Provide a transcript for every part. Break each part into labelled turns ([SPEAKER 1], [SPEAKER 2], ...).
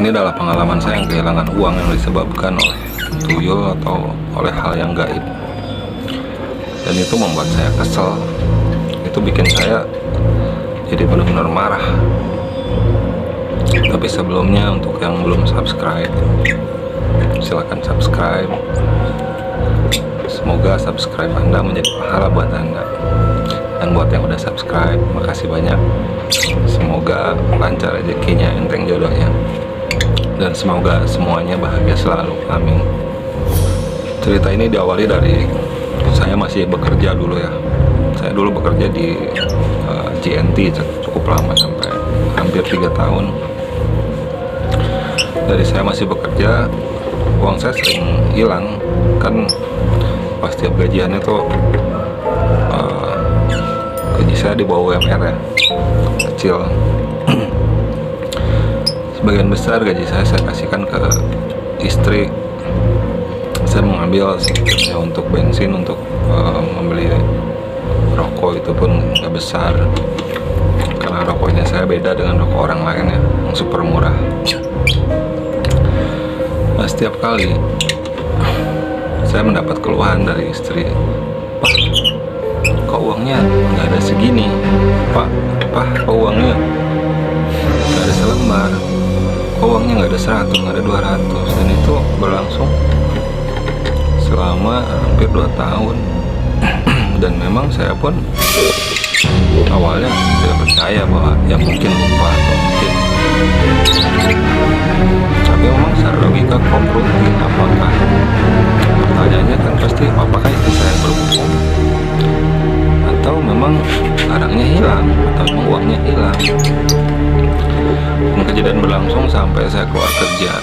[SPEAKER 1] Ini adalah pengalaman saya yang kehilangan uang yang disebabkan oleh tuyul atau oleh hal yang gaib. Dan itu membuat saya kesel. Itu bikin saya jadi benar-benar marah. Tapi sebelumnya, untuk yang belum subscribe, silakan subscribe. Semoga subscribe Anda menjadi pahala buat Anda. Dan buat yang udah subscribe, makasih banyak. Semoga lancar rezekinya, enteng jodohnya, dan semoga semuanya bahagia selalu. Amin. Cerita ini diawali dari saya masih bekerja dulu ya. Saya dulu bekerja di JNT cukup lama, sampai hampir 3 tahun. Dari saya masih bekerja, uang saya sering hilang. Kan pas tiap gajian itu gaji saya di bawah UMR ya, kecil. Sebagian besar gaji saya kasihkan ke istri. Saya mengambil sedikitnya untuk bensin, untuk membeli rokok, itu pun nggak besar, karena rokoknya saya beda dengan rokok orang lain ya, yang super murah. Nah, setiap kali saya mendapat keluhan dari istri, "Pak, kok uangnya nggak ada segini? Pak, kok uangnya nggak ada selembar? Kok uangnya nggak ada 100, nggak ada 200?" Dan itu berlangsung selama hampir 2 tahun. Dan memang saya pun awalnya tidak percaya bahwa ya mungkin lupa atau mungkin, tapi memang secara logika kok rutin, apakah, pertanyaannya kan pasti, apakah istri saya berbohong, atau memang barangnya hilang, atau memang uangnya hilang. Dan kejadian berlangsung sampai saya keluar kerja,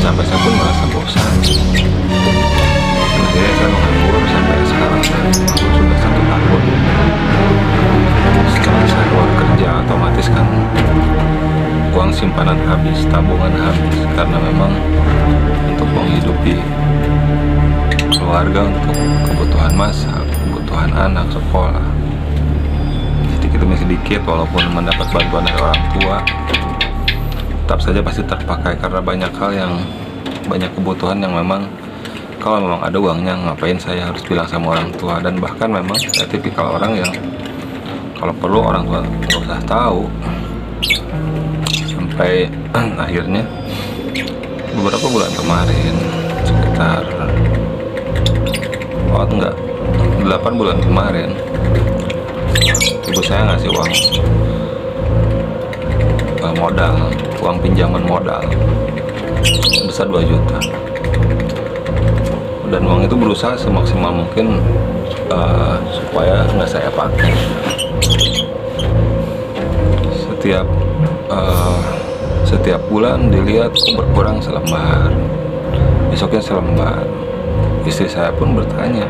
[SPEAKER 1] sampai saya pun merasa bosan. Dan akhirnya saya menganggur sampai sekarang. Saya menganggur sudah 1 tahun. Setelah saya keluar kerja, otomatis kan uang simpanan habis, tabungan habis, karena memang untuk menghidupi keluarga, untuk kebutuhan masak, kebutuhan anak sekolah, sedikit demi sedikit, walaupun mendapat bantuan dari orang tua, tetap saja pasti terpakai, karena banyak hal yang, banyak kebutuhan yang memang kalau memang ada uangnya, ngapain saya harus bilang sama orang tua. Dan bahkan memang saya tipikal orang yang kalau perlu orang tua nggak usah tahu. Sampai akhirnya beberapa bulan kemarin, sekitar 8 bulan kemarin, ibu saya ngasih uang modal, uang pinjaman modal sebesar 2 juta. Dan uang itu berusaha semaksimal mungkin supaya nggak saya pakai. Setiap bulan dilihat kok berkurang selembar, besoknya selembar. Istri saya pun bertanya,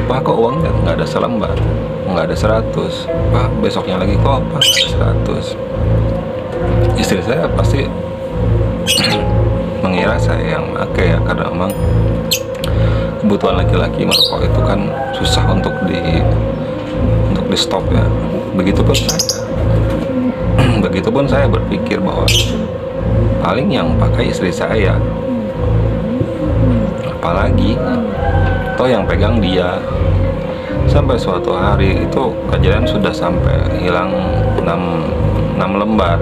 [SPEAKER 1] "Pak, kok uangnya nggak ada selembar, nggak ada 100? Pak, besoknya lagi kok Pak ada 100?" Istri saya pasti mengira saya yang pakai ya, karena memang kebutuhan laki-laki merokok itu kan susah untuk di stop ya. Begitupun saya berpikir bahwa paling yang pakai istri saya, apalagi toh yang pegang dia. Sampai suatu hari itu kejadian sudah sampai hilang 6 lembar,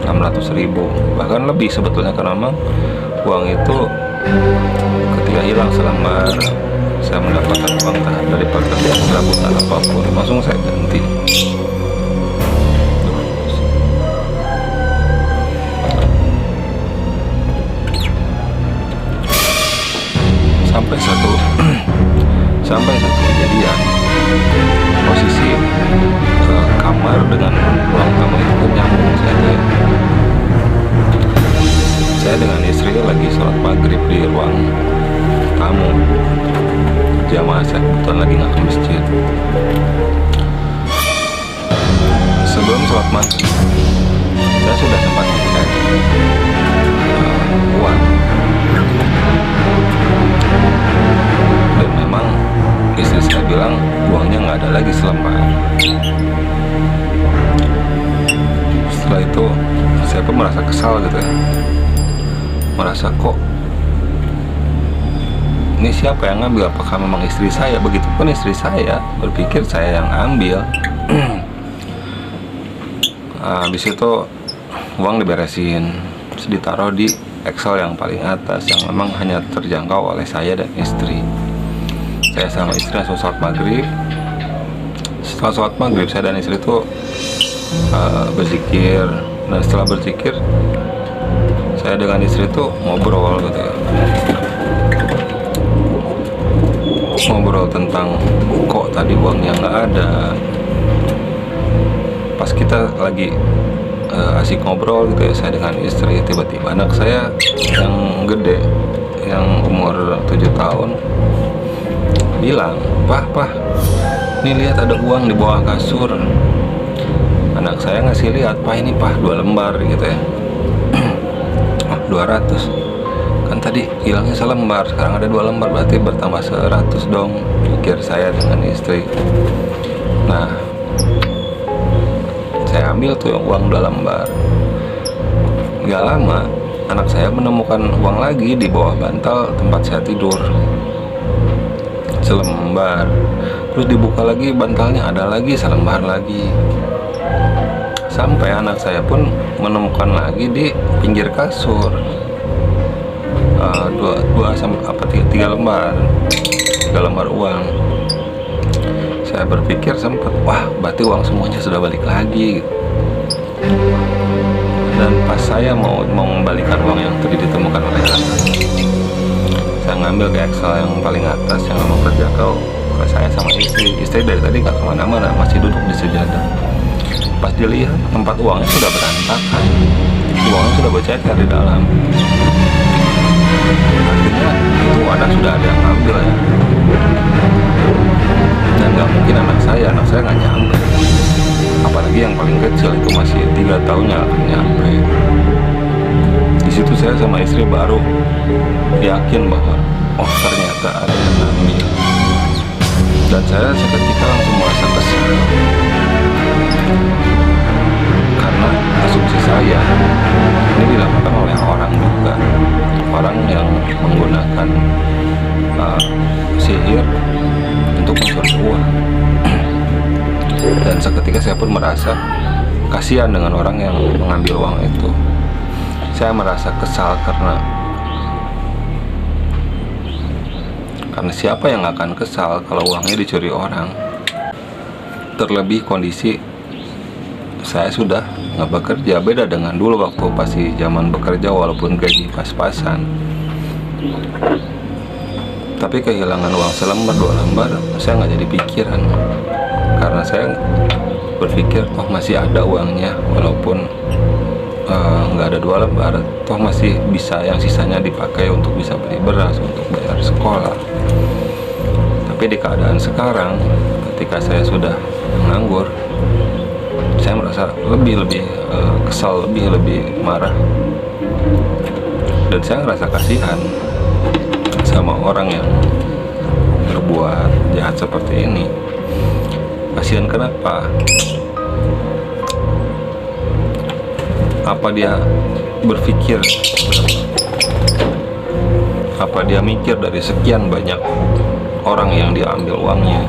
[SPEAKER 1] 600.000, bahkan lebih sebetulnya, karena memang uang itu ketika hilang selembar, saya mendapatkan uang dari pekerjaan serabutan apapun, langsung saya ganti. Sampai satu kejadian, posisi kamar dengan ruang tamu itu nyambung saja. Saya dengan istri lagi sholat maghrib di ruang tamu, jamaah saya kebetulan lagi nggak ke masjid. Sebelum sholat maghrib, saya sudah sempat ngecek uang, dan memang istri saya bilang uangnya nggak ada lagi selembar. Setelah itu saya pun merasa kesal gitu ya, merasa kok ini siapa yang ngambil, apakah memang istri saya? Begitupun istri saya berpikir saya yang ambil. Habis itu uang diberesin, terus ditaruh di Excel yang paling atas yang memang hanya terjangkau oleh saya dan istri. Saya sama istri langsung sholat maghrib. Setelah sholat maghrib, saya dan istri itu berzikir, dan setelah berzikir saya dengan istri itu ngobrol gitu ya, ngobrol tentang kok tadi uangnya nggak ada. Pas kita lagi asik ngobrol gitu ya, saya dengan istri, tiba-tiba anak saya yang gede, yang umur 7 tahun bilang, Pah, ini lihat ada uang di bawah kasur. Anak saya ngasih lihat, Pah ini Pah 2 lembar gitu ya. 200, kan tadi hilangnya selembar, sekarang ada 2 lembar, berarti bertambah 100 dong, pikir saya dengan istri. Nah, saya ambil tuh uang 2 lembar. Gak lama anak saya menemukan uang lagi di bawah bantal tempat saya tidur, selembar. Terus dibuka lagi bantalnya, ada lagi selembar lagi. Sampai anak saya pun menemukan lagi di pinggir kasur 3 lembar uang. Saya berpikir sempat, wah berarti uang semuanya sudah balik lagi. Dan pas saya mau mengembalikan uang yang tadi ditemukan oleh anak, saya ngambil ke Excel yang paling atas yang memang terjangkau oleh saya sama istri. Istri dari tadi gak kemana-mana, masih duduk di sejadah. Pas dilihat, tempat uangnya sudah berantakan, uangnya sudah bercecer di dalam. Artinya itu sudah ada yang ngambil ya. Dan gak mungkin anak saya nggak nyampe. Apalagi yang paling kecil itu masih 3 tahun yang akan nyampe. Di situ saya sama istri baru yakin bahwa oh ternyata ada yang ngambil. Dan saya seketika langsung merasa kesal, karena asumsi saya ini dilakukan oleh orang juga, orang yang menggunakan sihir untuk mencuri uang. Dan seketika saya pun merasa kasihan dengan orang yang mengambil uang itu. Saya merasa kesal karena siapa yang akan kesal kalau uangnya dicuri orang. Terlebih kondisi saya sudah nggak bekerja, beda dengan dulu waktu pasti zaman bekerja walaupun gaji pas-pasan. Tapi kehilangan uang selembar 2 lembar saya nggak jadi pikiran, karena saya berpikir toh masih ada uangnya, walaupun nggak ada 2 lembar, toh masih bisa yang sisanya dipakai untuk bisa beli beras, untuk bayar sekolah. Tapi di keadaan sekarang, ketika saya sudah menganggur, saya merasa lebih kesal, lebih marah, dan saya ngerasa kasihan sama orang yang berbuat jahat seperti ini. Kasihan kenapa? Apa dia berpikir, apa dia mikir dari sekian banyak orang yang diambil uangnya,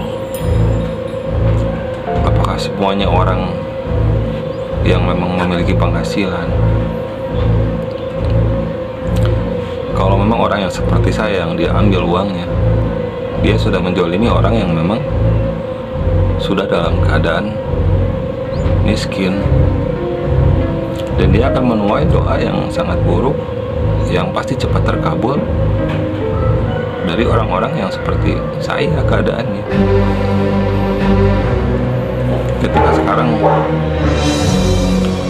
[SPEAKER 1] apakah semuanya orang yang memang memiliki penghasilan? Kalau memang orang yang seperti saya yang dia ambil uangnya, dia sudah menzalimi orang yang memang sudah dalam keadaan miskin, dan dia akan menuai doa yang sangat buruk yang pasti cepat terkabul dari orang-orang yang seperti saya keadaannya.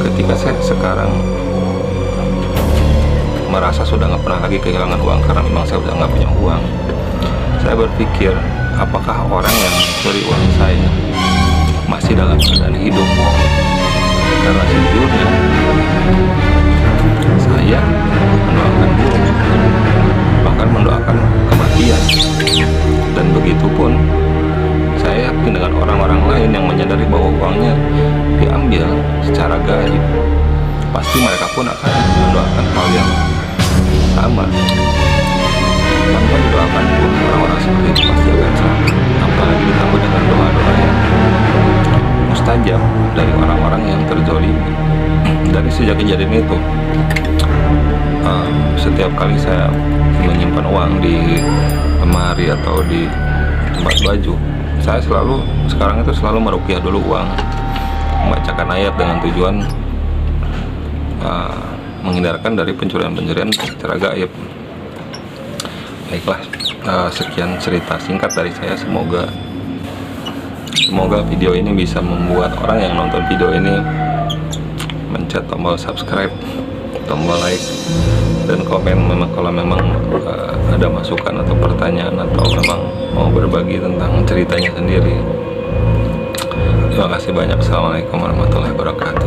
[SPEAKER 1] Ketika saya sekarang merasa sudah nggak pernah lagi kehilangan uang karena memang saya sudah nggak punya uang, saya berpikir apakah orang yang mencuri uang saya masih dalam keadaan hidup? Karena sejujurnya saya mendoakan buruk, bahkan mendoakan kematian. Dan begitu pun saya yakin dengan orang-orang lain yang menyadari bahwa uangnya diambil secara gaib. pasti mereka pun akan mendoakan hal yang sama. Tanpa didoakan pun orang-orang seperti itu pasti akan selamat, apalagi ditambah dengan doa-doa yang mustajab dari orang-orang yang terzolimi. Dari sejak kejadian itu, setiap kali saya menyimpan uang di lemari atau di tempat baju, saya sekarang itu selalu meruqyah dulu uang, membacakan ayat dengan tujuan menghindarkan dari pencurian-pencurian secara gaib. Baiklah, sekian cerita singkat dari saya. Semoga video ini bisa membuat orang yang nonton video ini mencet tombol subscribe, tombol like, dan komen kalau memang ada masukan atau pertanyaan, atau memang mau berbagi tentang ceritanya sendiri. Terima kasih banyak. Assalamualaikum warahmatullahi wabarakatuh.